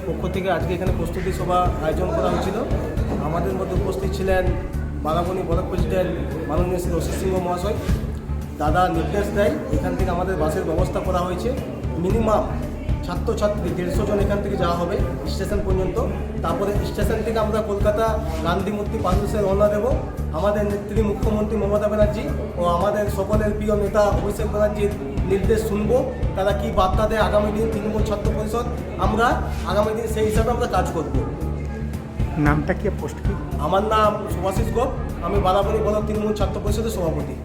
কংগ্রেসের পক্ষ থেকে আজকে এখানে প্রস্তুতি সভা আয়োজন করা হয়েছিল। আমাদের মধ্যে উপস্থিত ছিলেন বারাবণী ব্লক প্রেসিডেন্ট মাননীয় শ্রী অসিত সিংহ মহাশয়। দাদা নির্দেশ দেয় এখান থেকে আমাদের বাসের ব্যবস্থা করা হয়েছে। মিনিমাম ছাত্রছাত্রী 150 জন এখান থেকে যাওয়া হবে স্টেশন পর্যন্ত। তারপরে স্টেশন থেকে আমরা কলকাতা গান্ধী মূর্তি পাদুসে রওনা দেব। আমাদের নেত্রী মুখ্যমন্ত্রী মমতা ব্যানার্জি ও আমাদের সকলের প্রিয় নেতা অভিষেক ব্যানার্জির নির্দেশ শুনবো, তারা কি বার্তা দেয় আগামী দিন তৃণমূল ছাত্র পরিষদ, আমরা আগামী দিন সেই হিসাবে আমরা কাজ করব। নামটা কি, পোস্ট কি? আমার নাম সুভাষিস গোপ, আমি বারাবণী ব্লক তৃণমূল ছাত্র পরিষদের সভাপতি।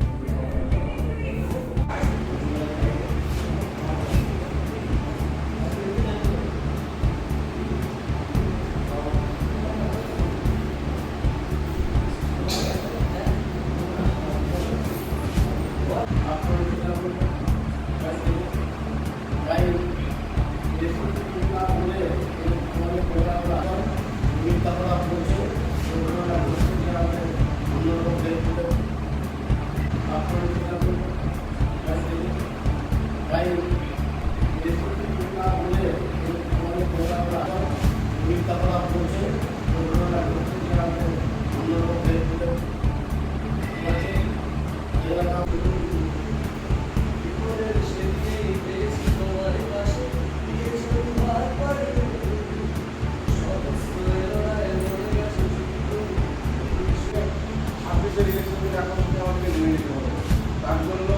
তার জন্য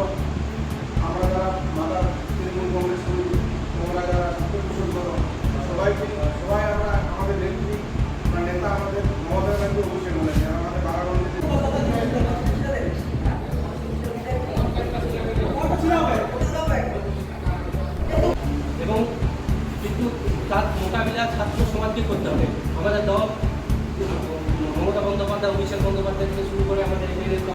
আমরা যারা মাদার তৃণমূল কংগ্রেস করি, তোমরা যারা ছাত্রপরিষদ করো, সবাই আমরা আমাদের নেত্রী নেতা আমাদের মমতা ব্যানার্জি অভিষেক বলেছে আমাদের বারাগঞ্জে এবং কিন্তু তার মোকাবিলা ছাত্র সমাজকে করতে হবে। আমাদের দল মমতা বন্দ্যোপাধ্যায়, অভিষেক বন্দ্যোপাধ্যায় থেকে শুরু করে আমাদের